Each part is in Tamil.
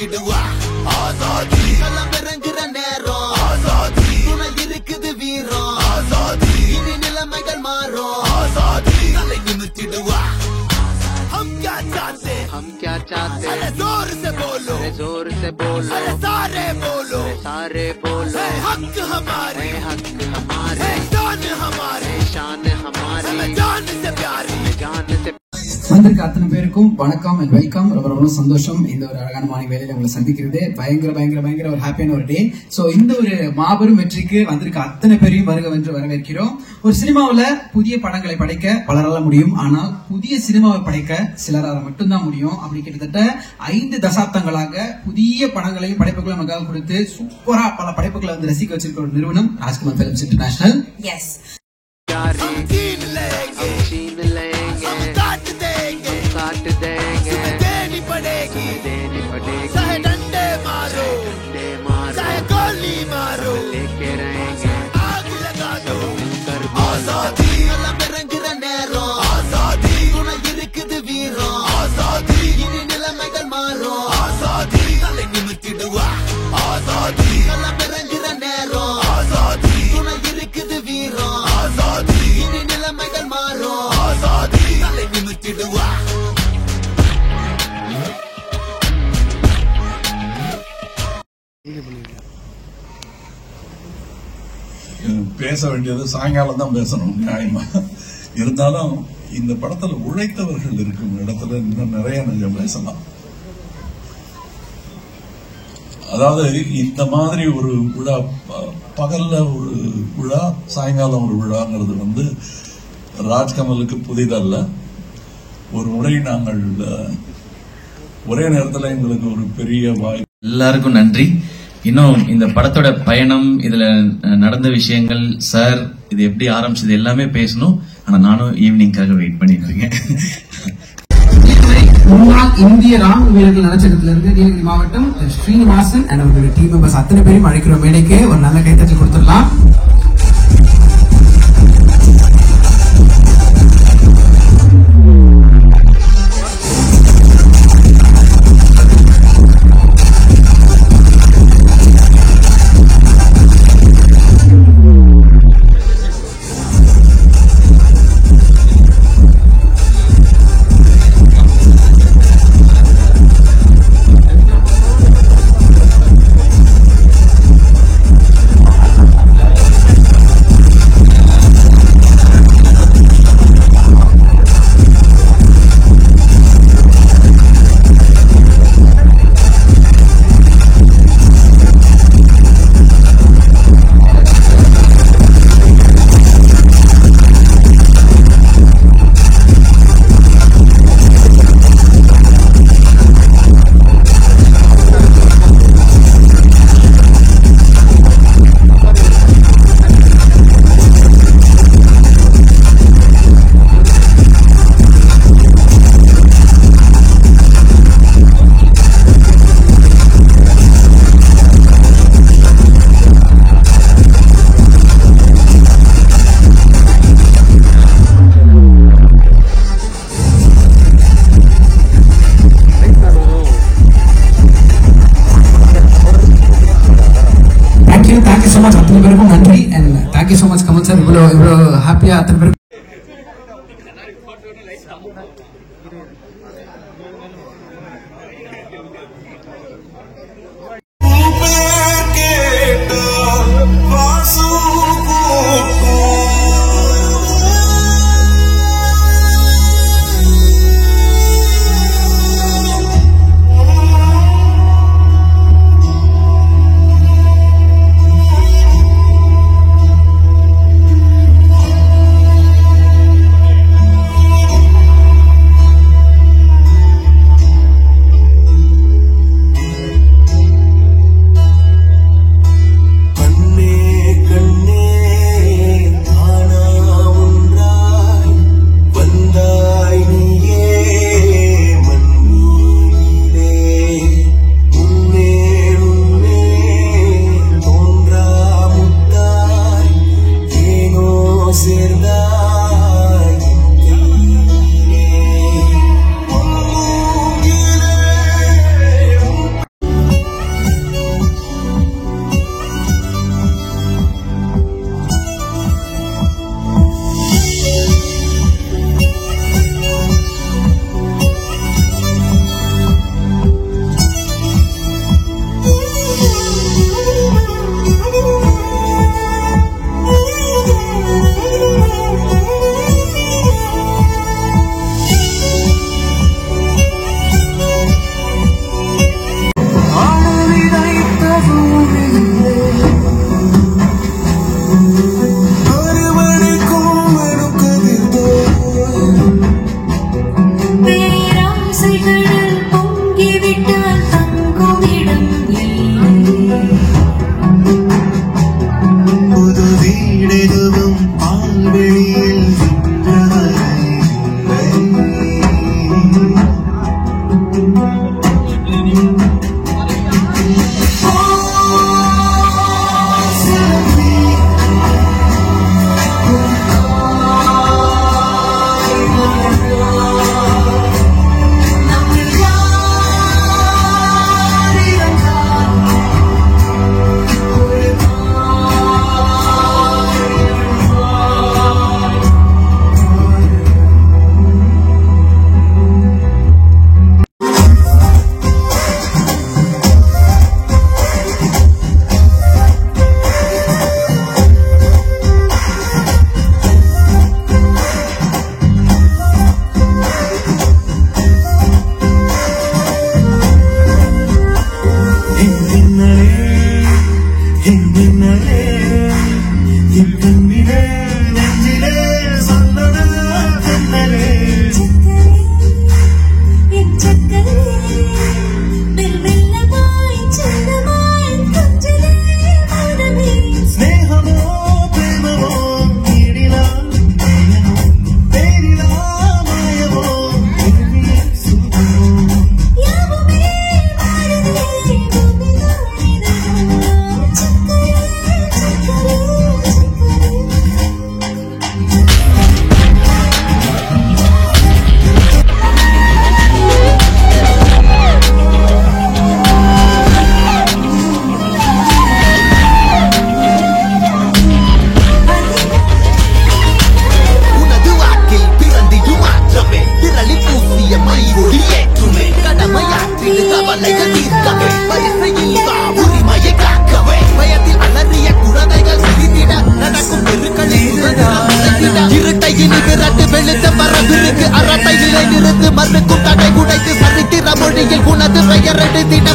நிமித்திடுவா ஆசாதி களம் இறங்குற நேரம் ஆசாதி துணை இருக்குது வீரம் ஆசாதி இனி நிலைமைகள் மாறும் ஆசாதி தலை நிமித்திடுவா हम क्या चाहते अरे जोर से बोलो अरे सारे बोलो हक हमारे शान हमारे जान से प्यारी வந்திருக்க அத்தனை பேருக்கும் வணக்கம் அண்ட் வெல்கம். ரொம்ப ரொம்ப சந்தோஷம் இந்த ஒரு அழகான மார்னிங் வேலையில உங்களை சந்திக்கிறது. பயங்கர ஒரு ஹாப்பியான ஒரு டே. சோ இந்த ஒரு மாபெரும் வெற்றிக்கு வந்திருக்க அத்தனை பேரையும் வருக வென்று வரவேற்கிறோம். ஒரு சினிமாவில புதிய படங்களை படைக்க பலரால முடியும், ஆனால் புதிய சினிமாவை படைக்க சிலரால மட்டும்தான் முடியும். அப்படி கிட்டத்தட்ட 5 தசாப்தங்களாக புதிய படங்களையும் படைப்புகளையும் நமக்காக கொடுத்து சூப்பரா பல படைப்புகளை வந்து ரசிக்க வச்சிருக்க ஒரு நிறுவனம் ராஜ்குமார் பிலிம்ஸ் இன்டர்நேஷனல். எஸ் काट देंगे देनी पड़ेगी चाहे डंडे मारो चाहे गोली मारो लेके रहेंगे आग लगा दो आजादी களம் இறங்குற நேரம் ஆசாதி துணை இருக்குது வீரம் ஆசாதி இனி நிலைமைகள் மாறும் ஆசாதி தலை நிமித்திடுவா ஆசாதி களம் இறங்குற நேரம் ஆசாதி துணை இருக்குது வீரம் ஆசாதி இனி நிலைமைகள் மாறும் ஆசாதி தலை நிமித்திடுவா. பேச வேண்டியது சாயங்காலம் தான் பேசணும் நியாயமா இருந்தாலும் இந்த படத்துல உழைத்தவர்கள் இருக்கும் இடத்துல இன்னும் நிறைய பேசலாம். அதாவது இந்த மாதிரி ஒரு விழா, பகல்ல ஒரு விழா சாயங்காலம் ஒரு விழாங்கிறது வந்து ராஜ்கமலுக்கு புதிதல்ல. ஒரு முறை நாங்கள் ஒரே நேரத்தில் எங்களுக்கு ஒரு பெரிய வாய்ப்பு. எல்லாருக்கும் நன்றி. இன்னும் இந்த படத்தோட பயணம், இதுல நடந்த விஷயங்கள், சார் இது எப்படி ஆரம்பிச்சது எல்லாமே பேசணும். ஆனா நானும் ஈவினிங்காக வெயிட் பண்ணிட்டு இருக்கேன். முன்னாள் இந்திய ராணுவ வீரர்கள் நலச்சங்கத்தில இருந்து நீலகிரி மாவட்டம் ஸ்ரீனிவாசன் அண்ட் அவருடைய டீம் மெம்பர்ஸ் அத்தனை பேரும் அழைக்கிற மேடைக்கு ஒரு நல்ல கைத்தட்டல் கொடுத்துடலாம். அத்தனை பேருக்கும் நன்றி and thank you so much Kamal sir. இவ்வளோ ஹாப்பியா அத்தனை பேருக்கு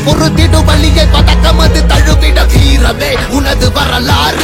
பொருத்திடும் வழியை பதக்கமது தழுவிட வீரமே உனது வரலாறு